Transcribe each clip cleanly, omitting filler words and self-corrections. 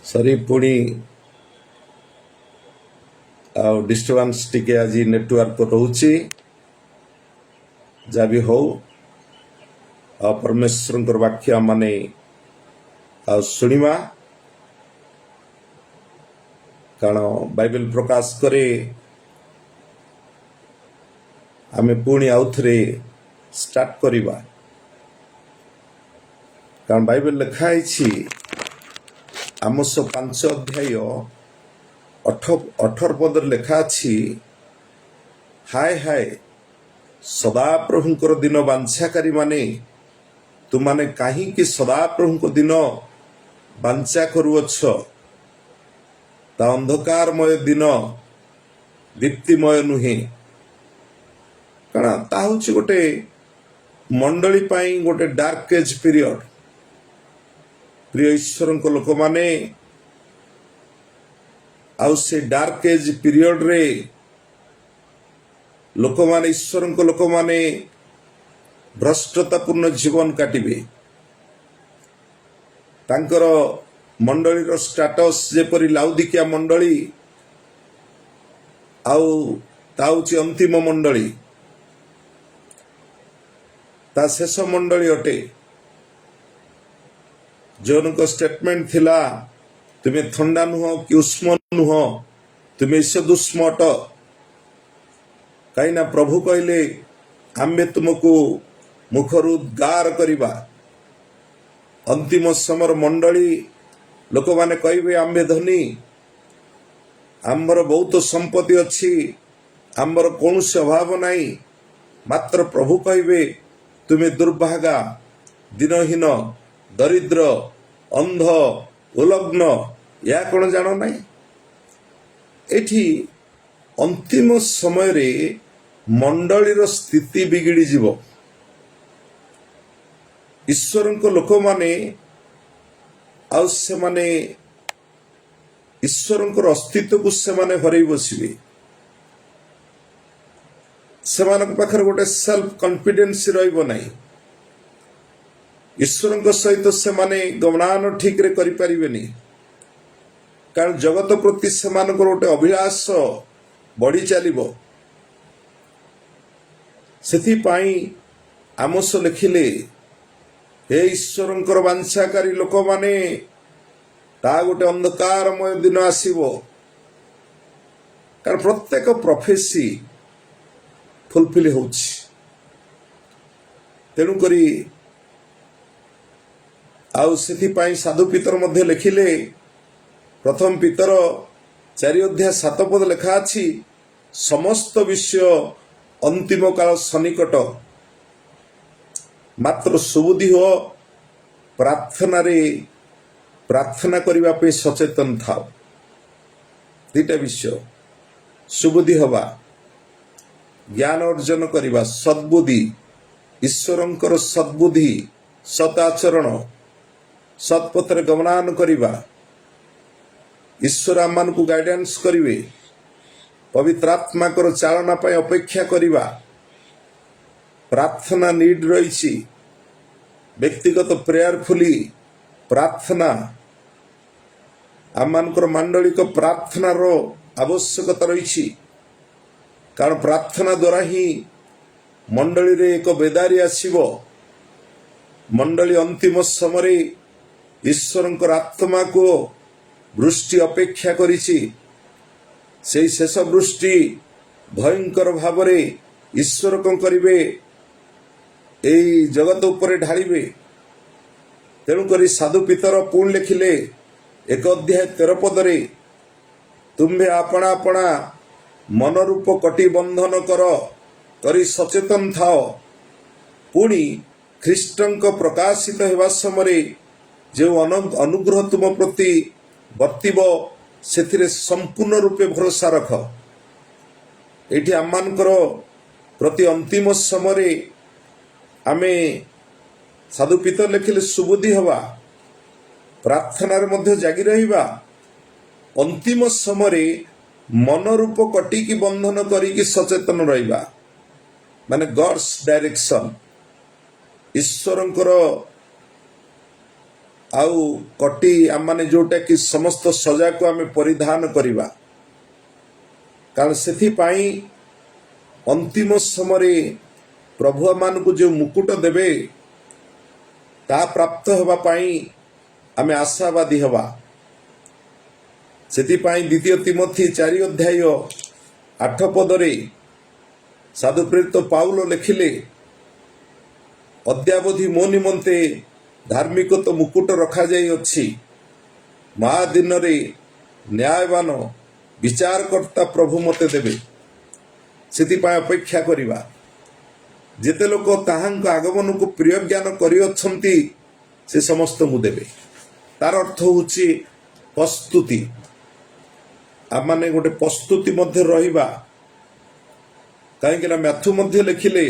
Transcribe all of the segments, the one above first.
सरी पुणी डिस्टर्बांस टिके आज नेटवर्क रोचे जहाँ भी हो परमेश्वर वाक्य माने शुणा कारण बाइबल प्रकाश करे आमे पुणी आउ थे स्टार्ट करिबा कारण बाइबल लिखाई आमोस 5 अध्याय 18 पद लेखा अछि हाय हाय सदाप्रभुंकर दिन बांछाकारी माने तुमाने कहीं सदाप्रभुंक दिन बांछा करुअछ ता अंधकारमय दिन दीप्तिमय नुहे कारण ता होछि गोटे मंडली पाई गोटे डार्क एज पीरियड प्रिय ईश्वर लोक माने आउ से डार्क एज पीरियड रे लोक माने ईश्वर लोक माने भ्रष्टतापूर्ण जीवन काटिबे तांकर मंडली रो स्टेटस जेपरि लाउदिकिया मंडली आउ ताउची अंतिम मंडली ता शेष मंडली अटे जोनको स्टेटमेंट थिला तुम्हें थंडा नुह कि उष्म नुह तुम्हें ईशदुष्म अट कहीं प्रभु कहले आम्बे तुमको मुखरु गार करिबा अंतिम समर मंडली लोक माने कहबे आम्बे धनी आम्बर बहुत संपत्ति अच्छी आम्बर कौन से अभाव नहीं मात्र प्रभु कहबे तुम्हें दुर्भागा दिनहीन दरिद्र अंध उलग्न या कौन जान ना एठी अंतिम समय रे मंडलीर स्थिति बिगिड़ी जीव ईश्वर लोक माने आउ से माने ईश्वर अस्तित्व को से माने हरई बसबे से पाखर गोटे सेल्फ कॉन्फिडेंस रहिबो नाही ईश्वर सहित से माने गमनान ठीक रे करि परिबेनी कारण जगत प्रति से गोटे अभिलाष बढ़ी चलिबो सेथि पाई आमोस लिखिले हे ईश्वर वांछाकारी लोक माने ता गोटे अंधकारमय दिन आसीबो कारण प्रत्येक प्रोफेसी फुलफिल होछि तेणु करी आउ सेथि पाई साधु पितर मध्य लिखिले प्रथम पितर 4 अध्याय 7 पद लेखा अछि समस्त विषय अंतिम काल सन्निकट मात्र सुबुद्धि हो प्रार्थना करबा पे सचेतन था दुटा विषय सुबुद्धि हवा ज्ञान अर्जन करबा सद्बुद्धि ईश्वरंकर सद्बुद्धि सताचरण सत्पथरे गमनान करबा ईश्वर आम को गाइडेंस करिवे पवित्र आत्मा को चालना पाई अपेक्षा करबा प्रार्थना नीड रही व्यक्तिगत प्रेयरफुली प्रार्थना आम मंडलिक प्रार्थनार आवश्यकता रही कारण प्रार्थना द्वारा ही मंडली रे एक बेदारी आसीबो मंडली अंतिम समय ईश्वर आत्मा को वृष्टि अपेक्षा करिछि से शेष वृष्टि भयंकर भावरे ईश्वर कौन करिवे एई जगत उपरे ढालिबे तेणु करी साधु पितर पुणी लिखिले 1 अध्याय 13 पदरे तुम्भे आपणा आपणा मनरूप कटी बंधन करी सचेतन थाओ पुणी ख्रीष्टंक प्रकाशित हेबा समय जो अनुग्रह तुम प्रति बर्तिब से संपूर्ण रूपे भरोसा रख एठी आममानकर प्रति अंतिम समय आमे साधु पितर लिखिले सुबुद्धि हवा प्रार्थनार मध्य जागी रहिबा अंतिम समय मनरूप कटी की बंधन करी सचेतन रहिबा माने गॉड्स डायरेक्शन ईश्वरंकर ଆଉ କଟି ଆମମାନେ ଯୋଉଟା କି ସମସ୍ତ ସଜାକୁ ଆମେ ପରିଧାନ କରିବା, କାରଣ ସେଥିପାଇଁ ଅନ୍ତିମ ସମୟରେ ପ୍ରଭୁ ଆମମାନଙ୍କୁ ଯେଉଁ ମୁକୁଟ ଦେବେ ତାହା ପ୍ରାପ୍ତ ହେବା ପାଇଁ ଆମେ ଆଶାବାଦୀ ହେବା। ସେଥିପାଇଁ ଦ୍ୱିତୀୟ ତିମୋଥୀ 4:8 ସାଧୁ ପ୍ରେରିତ ପାଉଲ ଲେଖିଲେ, ଅଦ୍ୟାବଧି ମୋ ନିମନ୍ତେ ଧାର୍ମିକତ ମୁକୁଟ ରଖାଯାଇଅଛି, ମହାଦିନରେ ନ୍ୟାୟବାନ ବିଚାରକର୍ତ୍ତା ପ୍ରଭୁ ମୋତେ ଦେବେ। ସେଥିପାଇଁ ଅପେକ୍ଷା କରିବା। ଯେତେ ଲୋକ ତାହାଙ୍କ ଆଗମନକୁ ପ୍ରିୟ ଜ୍ଞାନ କରିଅଛନ୍ତି ସେ ସମସ୍ତଙ୍କୁ ଦେବେ। ତାର ଅର୍ଥ ହେଉଛି ପ୍ରସ୍ତୁତି। ଆମମାନେ ଗୋଟେ ପ୍ରସ୍ତୁତି ମଧ୍ୟ ରହିବା। କାହିଁକିନା ମ୍ୟାଥୁ ମଧ୍ୟ ଲେଖିଲେ,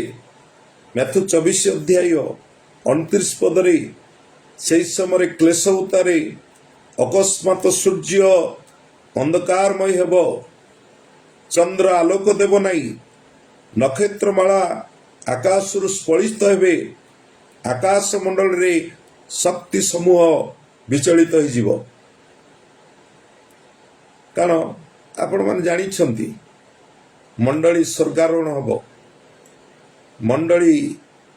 ମ୍ୟାଥୁ 24:29 ସେହି ସମୟରେ କ୍ଲେଶ ଉତ୍ତାରେ ଅକସ୍ମାତ ସୂର୍ଯ୍ୟ ଅନ୍ଧକାରମୟ ହେବ, ଚନ୍ଦ୍ର ଆଲୋକ ଦେବ ନାହିଁ, ନକ୍ଷତ୍ରମାଳା ଆକାଶରୁ ସ୍ଫଳିତ ହେବେ, ଆକାଶ ମଣ୍ଡଳରେ ଶକ୍ତି ସମୂହ ବିଚଳିତ ହୋଇଯିବ। କାରଣ ଆପଣମାନେ ଜାଣିଛନ୍ତି ମଣ୍ଡଳୀ ସ୍ୱର୍ଗାରୋହଣ ହେବ। ମଣ୍ଡଳୀ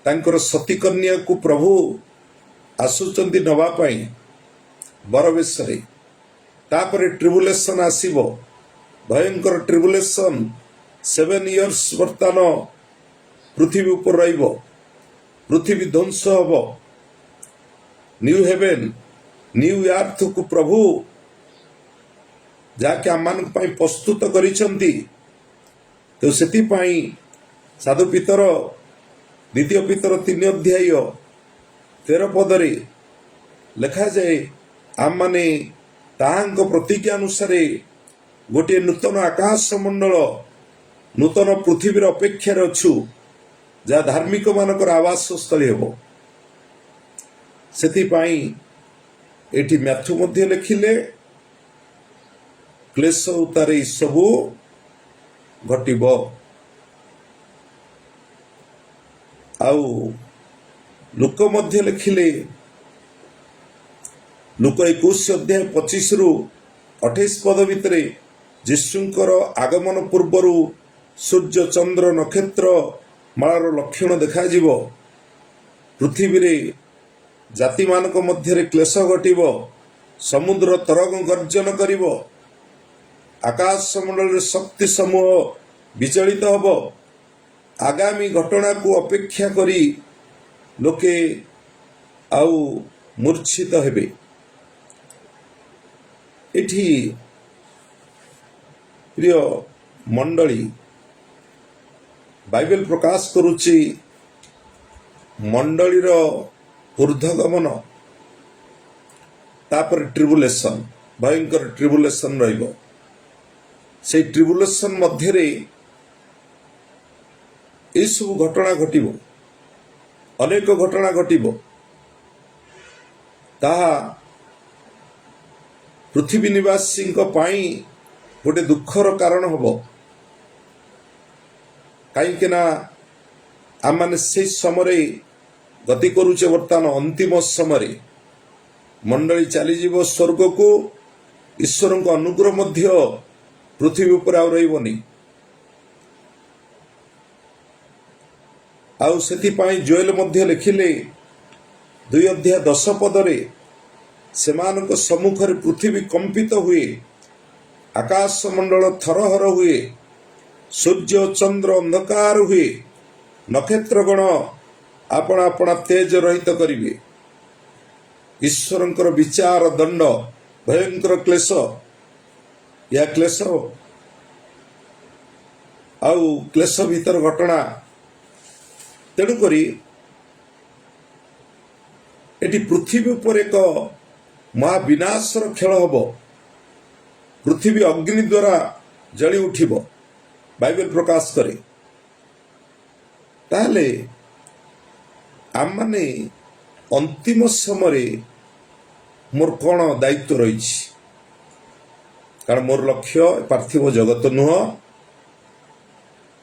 ତାଙ୍କର ସତୀକନ୍ୟାକୁ ପ୍ରଭୁ ଆସୁଛନ୍ତି ନେବା ପାଇଁ ବର ବେଶରେ। ତାପରେ ଟ୍ରିବୁଲେସନ୍ ଆସିବ, ଭୟଙ୍କର ଟ୍ରିବୁଲେସନ୍। 7 ଇୟର୍ସ ବର୍ତ୍ତମାନ ପୃଥିବୀ ଉପରେ ରହିବ, ପୃଥିବୀ ଧ୍ୱଂସ ହେବ। ନ୍ୟୁ ହେଭେନ୍ ନ୍ୟୁ ଆର୍ଥକୁ ପ୍ରଭୁ ଯାହାକି ଆମମାନଙ୍କ ପାଇଁ ପ୍ରସ୍ତୁତ କରିଛନ୍ତି। ତ ସେଥିପାଇଁ ସାଧୁ ପିତର ଦ୍ୱିତୀୟ ପିତର 3:13 ଲେଖାଯାଏ, ଆମମାନେ ତାହାଙ୍କ ପ୍ରତିଜ୍ଞା ଅନୁସାରେ ଗୋଟିଏ ନୂତନ ଆକାଶ ମଣ୍ଡଳ, ନୂତନ ପୃଥିବୀର ଅପେକ୍ଷାରେ ଅଛୁ, ଯାହା ଧାର୍ମିକ ମାନଙ୍କର ଆବାସସ୍ଥଳୀ ହେବ। ସେଥିପାଇଁ ଏଠି ମ୍ୟାଥୁ ମଧ୍ୟ ଲେଖିଲେ, କ୍ଲେଶ ଉତ୍ତାରେ ଏସବୁ ଘଟିବ। ଆଉ ଲୁକ ମଧ୍ୟ ଲେଖିଲେ, ଲୁକ 21:25-28 ଭିତରେ ଯୀଶୁଙ୍କର ଆଗମନ ପୂର୍ବରୁ ସୂର୍ଯ୍ୟ ଚନ୍ଦ୍ର ନକ୍ଷତ୍ର ମାଳାର ଲକ୍ଷଣ ଦେଖାଯିବ। ପୃଥିବୀରେ ଜାତିମାନଙ୍କ ମଧ୍ୟରେ କ୍ଲେଶ ଘଟିବ, ସମୁଦ୍ର ତରଙ୍ଗ ଗର୍ଜନ କରିବ, ଆକାଶ ମଣ୍ଡଳରେ ଶକ୍ତି ସମୂହ ବିଚଳିତ ହେବ। ଆଗାମୀ ଘଟଣାକୁ ଅପେକ୍ଷା କରି ଲୋକେ ଆଉ ମୂର୍ଚ୍ଛିତ ହେବେ। ଏଠି ପ୍ରିୟ ମଣ୍ଡଳୀ, ବାଇବେଲ ପ୍ରକାଶ କରୁଛି ମଣ୍ଡଳୀର ଊର୍ଦ୍ଧ୍ୱଗମନ, ତାପରେ ଟ୍ରିବୁଲେସନ୍, ଭୟଙ୍କର ଟ୍ରିବୁଲେସନ୍ ରହିବ। ସେଇ ଟ୍ରିବୁଲେସନ୍ ମଧ୍ୟରେ ଏସବୁ ଘଟଣା ଘଟିବ, ଅନେକ ଘଟଣା ଘଟିବ। ତାହା ପୃଥିବୀ ନିବାସୀଙ୍କ ପାଇଁ ଗୋଟେ ଦୁଃଖର କାରଣ ହେବ। କାହିଁକି ନା ଆମମାନେ ସେଇ ସମୟରେ ଗତି କରୁଛେ। ବର୍ତ୍ତମାନ ଅନ୍ତିମ ସମୟରେ ମଣ୍ଡଳୀ ଚାଲିଯିବ ସ୍ୱର୍ଗକୁ। ଈଶ୍ୱରଙ୍କ ଅନୁଗ୍ରହ ମଧ୍ୟ ପୃଥିବୀ ଉପରେ ଆଉ ରହିବନି। ଆଉ ସେଥିପାଇଁ ଜୋଏଲ ମଧ୍ୟ ଲେଖିଲେ 2:10 ସେମାନଙ୍କ ସମ୍ମୁଖରେ ପୃଥିବୀ କମ୍ପିତ ହୁଏ, ଆକାଶ ମଣ୍ଡଳ ଥରହର ହୁଏ, ସୂର୍ଯ୍ୟ ଚନ୍ଦ୍ର ଅନ୍ଧକାର ହୁଏ, ନକ୍ଷତ୍ରଗଣ ଆପଣା ଆପଣା ତେଜ ରହିତ କରିବେ। ଈଶ୍ୱରଙ୍କର ବିଚାର ଦଣ୍ଡ, ଭୟଙ୍କର କ୍ଲେଶ, ଏହା କ୍ଲେଶ ଆଉ କ୍ଲେଶ ଭିତର ଘଟଣା। ତେଣୁକରି ଏଠି ପୃଥିବୀ ଉପରେ ଏକ ମହାବିନାଶର ଖେଳ ହେବ। ପୃଥିବୀ ଅଗ୍ନି ଦ୍ୱାରା ଜଳି ଉଠିବ, ବାଇବେଲ ପ୍ରକାଶ କରେ। ତାହେଲେ ଆମମାନେ ଅନ୍ତିମ ସମୟରେ ମୋର କ'ଣ ଦାୟିତ୍ୱ ରହିଛି? କାରଣ ମୋର ଲକ୍ଷ୍ୟ ପାର୍ଥିବ ଜଗତ ନୁହଁ।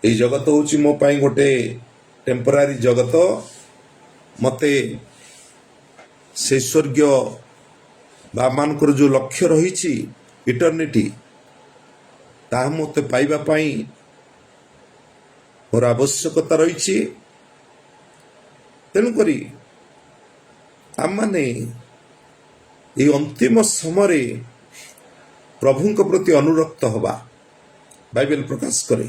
ଏଇ ଜଗତ ହେଉଛି ମୋ ପାଇଁ ଗୋଟେ ଟେମ୍ପୋରାରୀ ଜଗତ। ମୋତେ ସେ ସ୍ୱର୍ଗୀୟ ବା ଆମମାନଙ୍କର ଯେଉଁ ଲକ୍ଷ୍ୟ ରହିଛି ଇଟର୍ନିଟି, ତାହା ମୋତେ ପାଇବା ପାଇଁ ମୋର ଆବଶ୍ୟକତା ରହିଛି। ତେଣୁକରି ଆମମାନେ ଏହି ଅନ୍ତିମ ସମୟରେ ପ୍ରଭୁଙ୍କ ପ୍ରତି ଅନୁରକ୍ତ ହେବା। ବାଇବେଲ ପ୍ରକାଶ କରେ,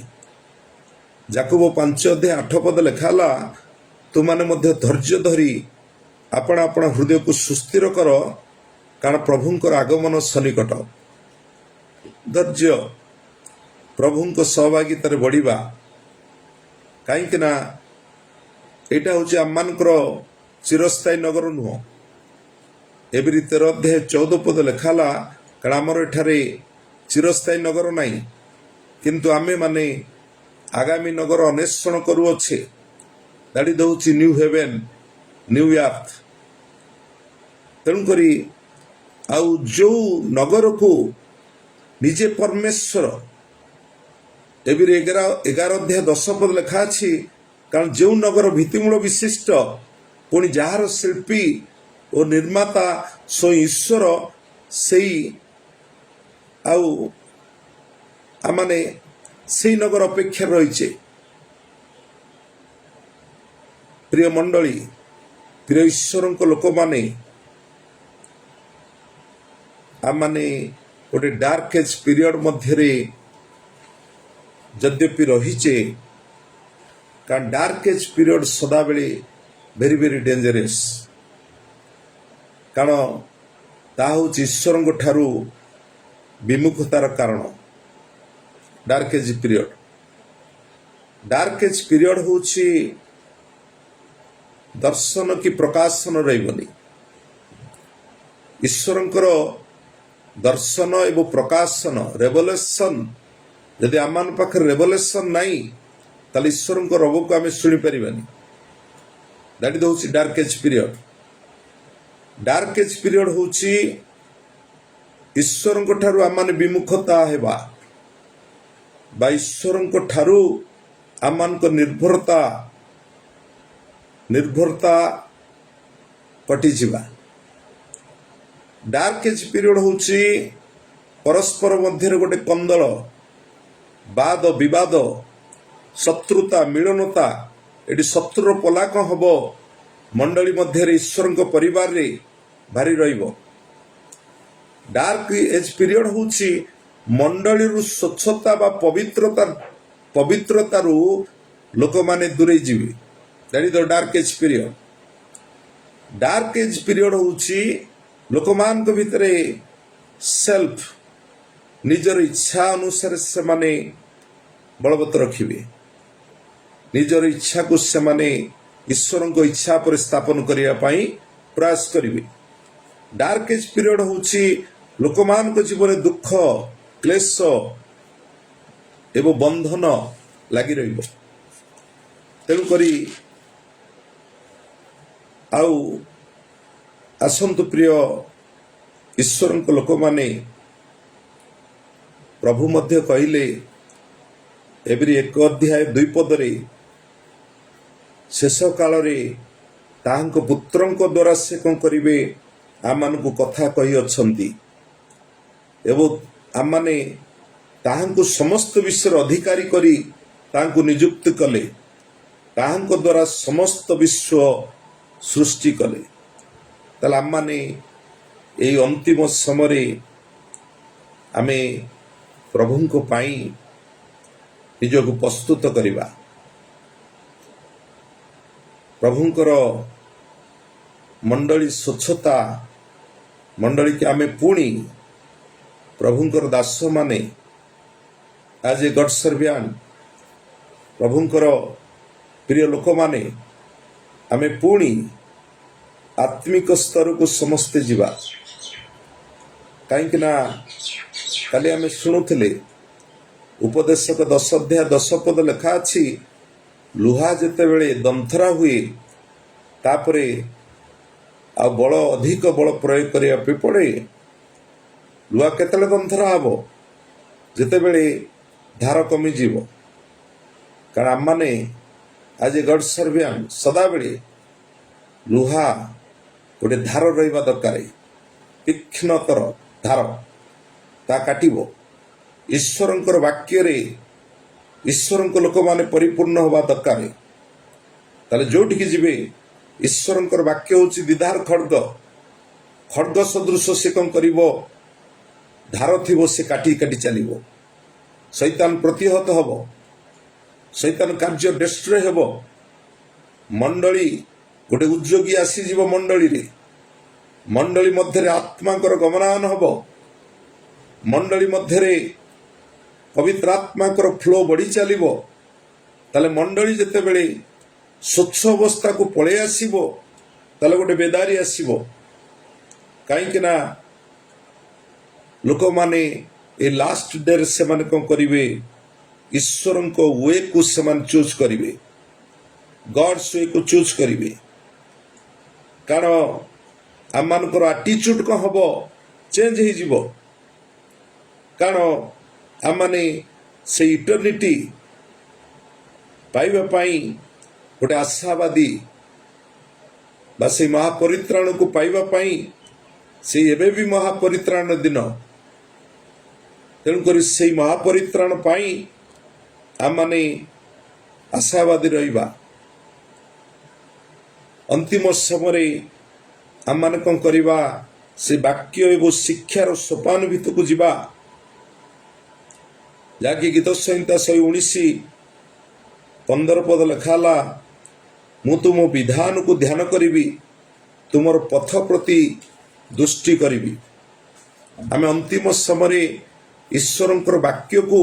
ଯାକୋବ 5:8 ଲେଖା ହେଲା, ତୁମାନେ ମଧ୍ୟ ଧୈର୍ଯ୍ୟ ଧରି ଆପଣ ଆପଣ ହୃଦୟକୁ ସୁସ୍ଥିର କର, କାରଣ ପ୍ରଭୁଙ୍କର ଆଗମନ ସନ୍ନିକଟ। ଧୈର୍ଯ୍ୟ, ପ୍ରଭୁଙ୍କ ସହଭାଗିତାରେ ବଢ଼ିବା। କାହିଁକି ନା ଏଇଟା ହେଉଛି ଆମମାନଙ୍କର ଚିରସ୍ଥାୟୀ ନଗର ନୁହଁ। ଏବେରି 13:14 ଲେଖା ହେଲା, କାରଣ ଆମର ଏଠାରେ ଚିରସ୍ଥାୟୀ ନଗର ନାହିଁ, କିନ୍ତୁ ଆମେମାନେ ଆଗାମୀ ନଗର ଅନ୍ୱେଷଣ କରୁଅଛେ। ଦ୍ୟାଟ୍ ଇଜ୍ ହେଉଛି ନ୍ୟୁ ହେଭେନ୍, ନ୍ୟୁ ଆର୍ଥ। ତେଣୁକରି ଆଉ ଯେଉଁ ନଗରକୁ ନିଜେ ପରମେଶ୍ୱର, ଏବେରି 11:10 ଲେଖା ଅଛି, କାରଣ ଯେଉଁ ନଗର ଭିତ୍ତିମୂଳ ବିଶିଷ୍ଟ, ପୁଣି ଯାହାର ଶିଳ୍ପୀ ଓ ନିର୍ମାତା ସ୍ୱୟଂ ଈଶ୍ୱର, ସେଇ ଆଉ ଆମମାନେ ସେଇ ନଗର ଅପେକ୍ଷା ରହିଛେ। ପ୍ରିୟ ମଣ୍ଡଳୀ, ପ୍ରିୟ ଈଶ୍ୱରଙ୍କ ଲୋକମାନେ, ଆମମାନେ ଗୋଟେ ଡାର୍କ ଏଜ୍ ପିରିୟଡ଼ ମଧ୍ୟରେ ଯଦ୍ୟପି ରହିଛେ, କାରଣ ଡାର୍କ ଏଜ୍ ପିରିୟଡ଼ ସଦାବେଳେ ଭେରି ଭେରି ଡେଞ୍ଜରସ୍। କାରଣ ତାହା ହେଉଛି ଈଶ୍ୱରଙ୍କ ଠାରୁ ବିମୁଖତାର କାରଣ। Dark age period, dark age period ହେଉଛି ଦର୍ଶନ କି ପ୍ରକାଶନ ରହିବନି। ଈଶ୍ୱରଙ୍କର ଦର୍ଶନ ଏବଂ ପ୍ରକାଶନ, ରେଭଲେସନ୍, ଯଦି ଆମମାନଙ୍କ ପାଖରେ ରେଭଲେସନ୍ ନାହିଁ, ତାହେଲେ ଈଶ୍ୱରଙ୍କ ରବକୁ ଆମେ ଶୁଣିପାରିବାନି। ଦ୍ୟାଟ୍ ଇଜ୍ ହେଉଛି dark age period. Dark age period ହେଉଛି ଈଶ୍ୱରଙ୍କ ଠାରୁ ଆମମାନେ ବିମୁଖତା ହେବା, ବା ଈଶ୍ୱରଙ୍କ ଠାରୁ ଆମମାନଙ୍କ ନିର୍ଭରତା କଟିଯିବା। ଡାର୍କ ଏଜ୍ ପିରିୟଡ଼ ହେଉଛି ପରସ୍ପର ମଧ୍ୟରେ ଗୋଟେ କନ୍ଦଳ, ବାଦ ବିବାଦ, ଶତ୍ରୁତା, ମିଳନତା। ଏଠି ଶତ୍ରୁର ପଲାକ ହବ ମଣ୍ଡଳୀ ମଧ୍ୟରେ, ଈଶ୍ୱରଙ୍କ ପରିବାରରେ ଭାରି ରହିବ। ଡାର୍କ ଏଜ୍ ପିରିୟଡ଼ ହେଉଛି ମଣ୍ଡଳୀରୁ ସ୍ୱଚ୍ଛତା ବା ପବିତ୍ରତାରୁ ଲୋକମାନେ ଦୂରେଇ ଯିବେ। That is the dark age period. Dark age period ହେଉଛି ଲୋକମାନଙ୍କ ଭିତରେ ସେଲ୍ଫ, ନିଜର ଇଚ୍ଛା ଅନୁସାରେ ସେମାନେ ବଳବତ୍ତ ରଖିବେ। ନିଜର ଇଚ୍ଛାକୁ ସେମାନେ ଈଶ୍ୱରଙ୍କ ଇଚ୍ଛା ଉପରେ ସ୍ଥାପନ କରିବା ପାଇଁ ପ୍ରୟାସ କରିବେ। ଡାର୍କ ଏଜ୍ ପିରିୟଡ଼ ହେଉଛି ଲୋକମାନଙ୍କ ଜୀବନରେ ଦୁଃଖ, କ୍ଲେଶ ଏବଂ ବନ୍ଧନ ଲାଗି ରହିବ। ତେଣୁକରି ଆଉ ଆସନ୍ତୁ ପ୍ରିୟ ଈଶ୍ୱରଙ୍କ ଲୋକମାନେ, ପ୍ରଭୁ ମଧ୍ୟ କହିଲେ ଏବେରି 1:2 ଶେଷ କାଳରେ ତାହାଙ୍କ ପୁତ୍ରଙ୍କ ଦ୍ୱାରା ସେ କ'ଣ କରିବେ, ଆମମାନଙ୍କୁ କଥା କହିଅଛନ୍ତି ଏବଂ ଆମମାନେ ତାହାଙ୍କୁ ସମସ୍ତ ବିଷୟରେ ଅଧିକାରୀ କରି ତାହାଙ୍କୁ ନିଯୁକ୍ତି କଲେ, ତାହାଙ୍କ ଦ୍ୱାରା ସମସ୍ତ ବିଶ୍ୱ ସୃଷ୍ଟି କଲେ। ତାହେଲେ ଆମମାନେ ଏହି ଅନ୍ତିମ ସମୟରେ ଆମେ ପ୍ରଭୁଙ୍କ ପାଇଁ ନିଜକୁ ପ୍ରସ୍ତୁତ କରିବା। ପ୍ରଭୁଙ୍କର ମଣ୍ଡଳୀ ସ୍ୱଚ୍ଛତା ମଣ୍ଡଳୀକି ଆମେ ପୁଣି ପ୍ରଭୁଙ୍କର ଦାସମାନେ, ଆଜ୍ ଏ ଗଡ୍ ସର୍ଭିଆଣ୍ଟ, ପ୍ରଭୁଙ୍କର ପ୍ରିୟ ଲୋକମାନେ, ଆମେ ପୁଣି ଆତ୍ମିକ ସ୍ତରକୁ ସମସ୍ତେ ଯିବା। କାହିଁକି ନା କାଲି ଆମେ ଶୁଣୁଥିଲେ ଉପଦେଶକ 10:10 ଲେଖା ଅଛି, ଲୁହା ଯେତେବେଳେ ଦନ୍ଥରା ହୁଏ, ତାପରେ ଆଉ ଅଧିକ ବଳ ପ୍ରୟୋଗ କରିବା ପାଇଁ ପଡ଼େ। ଲୁହା କେତେବେଳେ ଦନ୍ଥରା ହେବ? ଯେତେବେଳେ ଧାର କମିଯିବ। କାରଣ ଆମମାନେ ଆଜି ଗଡ୍ ସର୍ଭିଆଣ୍ଟ ସଦାବେଳେ ଲୁହା ଗୋଟେ ଧାର ରହିବା ଦରକାର। ତୀକ୍ଷ୍ଣତର ଧାର ତା କାଟିବ। ଈଶ୍ୱରଙ୍କର ବାକ୍ୟରେ ଈଶ୍ୱରଙ୍କ ଲୋକମାନେ ପରିପୂର୍ଣ୍ଣ ହେବା ଦରକାର। ତାହେଲେ ଯୋଉଠିକି ଯିବେ ଈଶ୍ୱରଙ୍କର ବାକ୍ୟ ହେଉଛି ଦିଧାର ଖଡ୍ଗ। ଖଡ୍ଗ ସଦୃଶ ସେ କ'ଣ କରିବ? ଧାର ଥିବ, ସେ କାଟି କାଟି ଚାଲିବ। ଶୈତାନ ପ୍ରତିହତ ହେବ, ଶୈତାନ କାର୍ଯ୍ୟ ଡେଷ୍ଟ୍ରୟ ହେବ। ମଣ୍ଡଳୀ ଗୋଟେ ଉଦ୍ଯୋଗୀ ଆସିଯିବ, ମଣ୍ଡଳୀ ମଧ୍ୟରେ ଆତ୍ମାଙ୍କର ଗମନାଗମନ ହେବ। ମଣ୍ଡଳୀ ମଧ୍ୟରେ ପବିତ୍ର ଆତ୍ମାଙ୍କର ଫ୍ଲୋ ବଢି ଚାଲିବ। ତାହେଲେ ମଣ୍ଡଳୀ ଯେତେବେଳେ ସ୍ୱଚ୍ଛ ଅବସ୍ଥାକୁ ପଳେଇ ଆସିବ, ତାହେଲେ ଗୋଟେ ବେଦାରୀ ଆସିବ। କାହିଁକି ନା ଲୋକମାନେ ଏ ଲାଷ୍ଟ ଡେରେ ସେମାନେ କ'ଣ କରିବେ? ଈଶ୍ୱରଙ୍କ ୱେକୁ ସେମାନେ ଚୁଜ୍ କରିବେ, ଗଡ୍ସ ୱେକୁ ଚୁଜ୍ କରିବେ। କାରଣ ଆମମାନଙ୍କର ଆଟିଚ୍ୟୁଡ୍ କ'ଣ ହେବ? ଚେଞ୍ଜ ହେଇଯିବ। କାରଣ ଆମମାନେ ସେଇ ଇଟର୍ନିଟି ପାଇବା ପାଇଁ ଗୋଟେ ଆଶାବାଦୀ ବା ସେଇ ମହାପରିତ୍ରାଣକୁ ପାଇବା ପାଇଁ ସେଇ ଏବେ ବି ମହାପରିତ୍ରାଣ ଦିନ। ତେଣୁକରି ସେଇ ମହାପରିତ୍ରାଣ ପାଇଁ ଆମମାନେ ଆଶାବାଦୀ ରହିବା। ଅନ୍ତିମ ସମୟରେ ଆମମାନେ କ'ଣ କରିବା? ସେ ବାକ୍ୟ ଏବଂ ଶିକ୍ଷାର ସୋପାନ ଭିତରକୁ ଯିବା, ଯାହାକି ଗୀତ ସଂହିତା 119:15 ପଦ ଲେଖା ହେଲା, ମୁଁ ତୁମ ବିଧାନକୁ ଧ୍ୟାନ କରିବି, ତୁମର ପଥ ପ୍ରତି ଦୃଷ୍ଟି କରିବି। ଆମେ ଅନ୍ତିମ ସମୟରେ ଈଶ୍ୱରଙ୍କର ବାକ୍ୟକୁ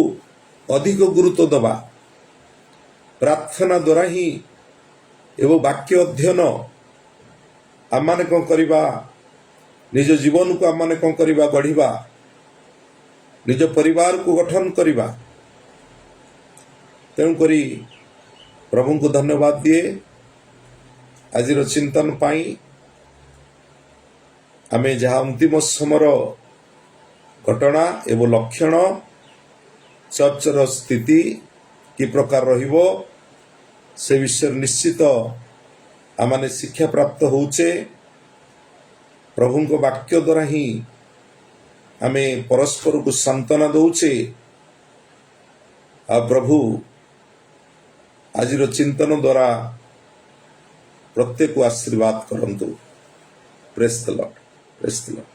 ଅଧିକ ଗୁରୁତ୍ୱ ଦେବା। ପ୍ରାର୍ଥନା ଦ୍ୱାରା ହିଁ ଏବଂ ବାକ୍ୟ ଅଧ୍ୟୟନ ଆମମାନେ କ'ଣ କରିବା? ନିଜ ଜୀବନକୁ ଆମମାନେ କ'ଣ କରିବା? ଗଢ଼ିବା, ନିଜ ପରିବାରକୁ ଗଠନ କରିବା। ତେଣୁକରି ପ୍ରଭୁଙ୍କୁ ଧନ୍ୟବାଦ ଦିଏ ଆଜିର ଚିନ୍ତନ ପାଇଁ। ଆମେ ଯାହା ଅନ୍ତିମ ସମୟର ଘଟଣା ଏବଂ ଲକ୍ଷଣ, ଚର୍ଚ୍ଚର ସ୍ଥିତି କି ପ୍ରକାର ରହିବ, ସେ ବିଷୟରେ ନିଶ୍ଚିତ ଆମମାନେ ଶିକ୍ଷା ପ୍ରାପ୍ତ ହେଉଛେ। ପ୍ରଭୁଙ୍କ ବାକ୍ୟ ଦ୍ୱାରା ହିଁ ଆମେ ପରସ୍ପରକୁ ସାନ୍ତ୍ୱନା ଦେଉଛେ। ଆଉ ପ୍ରଭୁ ଆଜିର ଚିନ୍ତନ ଦ୍ୱାରା ପ୍ରତ୍ୟେକ ଆଶୀର୍ବାଦ କରନ୍ତୁ। ପ୍ରେଜ୍ ଦ ଲର୍ଡ, ପ୍ରେଜ୍ ଦ ଲର୍ଡ।